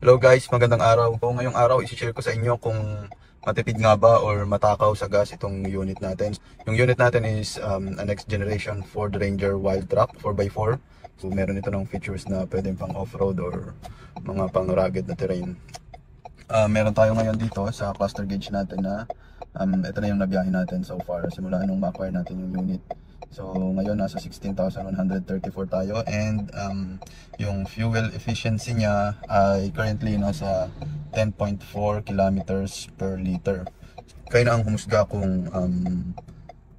Hello guys, magandang araw. So, ngayong araw, isi-share ko sa inyo kung matipid nga ba or matakaw sa gas itong unit natin. Yung unit natin is a next generation Ford Ranger Wild Track 4x4. So meron ito ng features na pwedeng pang off-road or mga pang rugged na terrain. Meron tayo ngayon dito sa cluster gauge natin na ito na yung nabiyahe natin so far simula nung ma-acquire natin yung unit. So ngayon nasa 16,134 tayo and yung fuel efficiency niya ay currently nasa 10.4 kilometers per liter. Kayo na ang humusga kung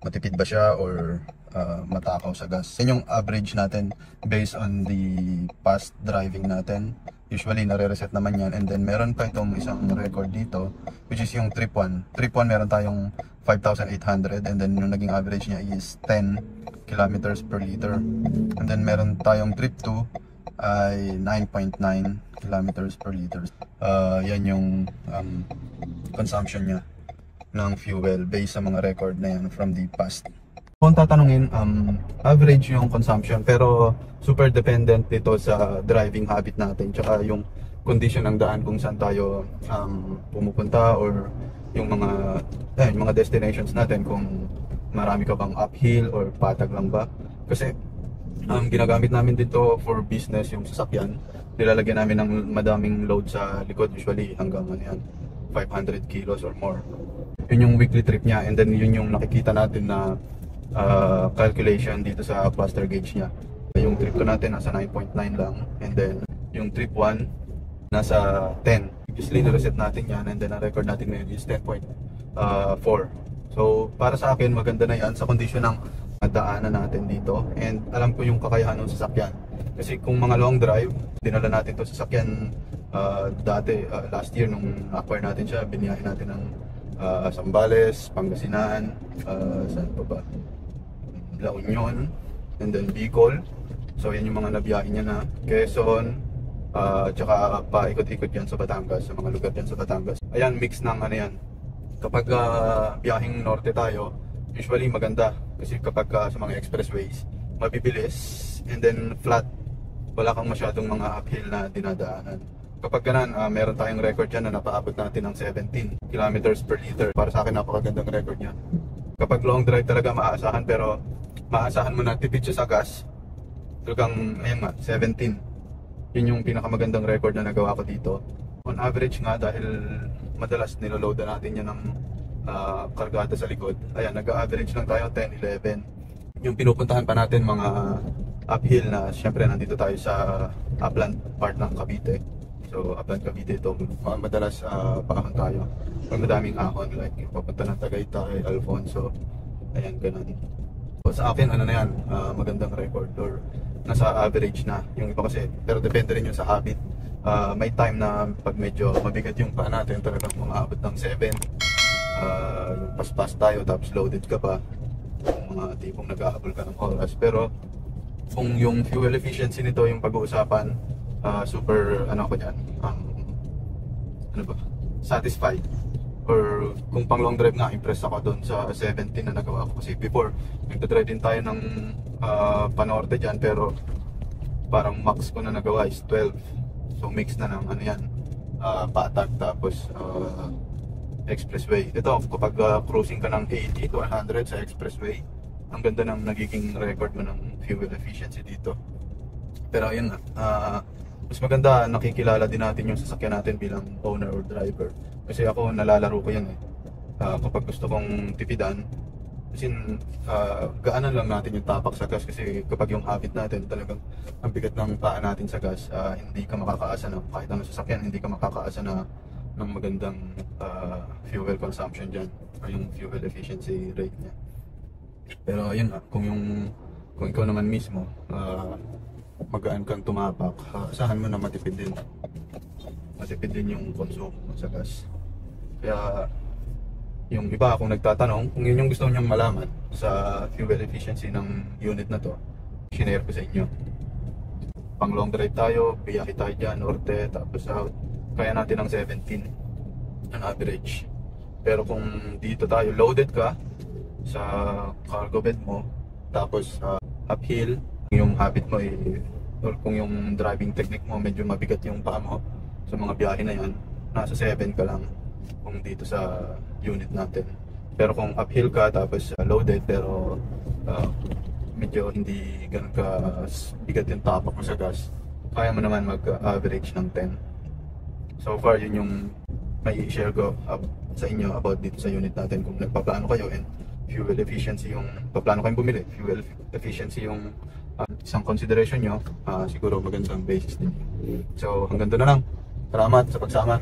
matipid ba siya or matakaw sa gas. Yan yung average natin based on the past driving natin. Usually nare-reset naman yan, and then meron pa itong isang record dito which is yung trip 1. Trip 1 meron tayong 5,800 and then yung naging average niya is 10 kilometers per liter. And then meron tayong trip 2 ay 9.9 kilometers per liter. Yan yung consumption niya ng fuel based sa mga record na yan from the past. Kung tatanungin, average yung consumption pero super dependent dito sa driving habit natin tsaka yung condition ng daan kung saan tayo pumupunta or yung mga destinations natin, kung marami ka bang uphill or patag lang ba. Kasi ginagamit namin dito for business yung sasakyan. Nilalagyan namin ng madaming load sa likod, usually hanggang 500 kilos or more. Yun yung weekly trip niya, and then yun yung nakikita natin na calculation dito sa cluster gauge niya. Yung trip 2 natin nasa 9.9 lang, and then yung trip 1 nasa 10. Usually na-reset natin yan, and then ang record natin ngayon is 10.4. So para sa akin maganda na yan sa kondisyon ng daanan natin dito, and alam ko yung kakayahan ng sasakyan. Kasi kung mga long drive, dinala natin to sasakyan dati, last year nung acquire natin siya, biniyahin natin ng Zambales, Pangasinan, saan pa ba? La Union, and then Bicol. So yan yung mga nabiyahe niya na Quezon, tsaka paikot-ikot yan sa Batangas, sa mga lugar yan sa Batangas. Ayan, mix ng yan. Kapag biyaheng norte tayo, usually maganda kasi kapag sa mga expressways, mabibilis and then flat, wala kang masyadong mga uphill na dinadaanan. Kapag ganan, meron tayong record dyan na napaabot natin ng 17 kilometers per liter. Para sa akin, napakagandang record niya. Kapag long drive talaga maaasahan, pero maaasahan mo na tipid siya sa gas. Talagang, ayun nga, 17. Yun yung pinakamagandang record na nagawa ko dito. On average nga, dahil madalas niloloadan natin yan ng kargada sa likod. Ayan, nag-average lang tayo 10, 11. Yung pinupuntahan pa natin mga uphill na, syempre nandito tayo sa upland part ng Cavite. So upland Cavite ito, madalas paahon tayo. Pag madaming ahon, like papunta ng Tagaytay, Alfonso, ayan, ganun. So, sa akin, ano na yan, magandang record or nasa average na. Yung iba kasi, pero depende rin yun sa habit. May time na pag medyo mabigat yung paa natin, talagang umaabot ng 7. Yung paspas tayo, tapos loaded ka pa. Yung mga tipong nag-ahabol ka ng oras. Pero kung yung fuel efficiency nito yung pag-uusapan, super ako dyan, satisfied. Or kung pang long drive nga, impressed ako doon sa 17 na nagawa ko. Kasi before, nagdadrive din tayo ng panorte dyan, pero parang max ko na nagawa is 12. So mix na ng patag tapos expressway. Ito, kapag cruising ka ng 80 to 100 sa expressway, ang ganda ng nagiging record mo ng fuel efficiency dito. Pero ayun nga, mas maganda nakikilala din natin yung sasakyan natin bilang owner or driver. Kasi ako nalalaro ko yan kapag gusto kong tipidan, kasi gaanan lang natin yung tapak sa gas. Kasi kapag yung habit natin talagang ang bigat ng paa natin sa gas, hindi ka makakaasa na kahit anong sasakyan, hindi ka makakaasa na ng magandang fuel consumption dyan or yung fuel efficiency rate niya. Pero ayun nga, kung ikaw naman mismo magaan kang tumapak, asahan mo na matipid din yung consume sa gas. Kaya yung iba, kung nagtatanong, kung yun yung gusto niyang malaman sa fuel efficiency ng unit na to, sinare ko sa inyo. Pang long drive tayo, biyahe tayo dyan, norte, tapos south, kaya natin ng 17 on average. Pero kung dito tayo, loaded ka sa cargo bed mo, tapos uphill, yung habit mo or kung yung driving technique mo medyo mabigat yung paa mo, sa mga biyahe na yan, nasa 7 ka lang kung dito sa unit natin. Pero kung uphill ka tapos loaded pero medyo hindi ganun ka bigat yung tapak mo sa gas, kaya mo naman mag-average ng 10. So far yun yung may i-share ko sa inyo about dito sa unit natin. Kung nagpaplano kayo and fuel efficiency yung paplano kayong bumili, fuel efficiency yung isang consideration nyo, siguro magandang basis din. So hanggang doon na lang. Salamat sa pagsama.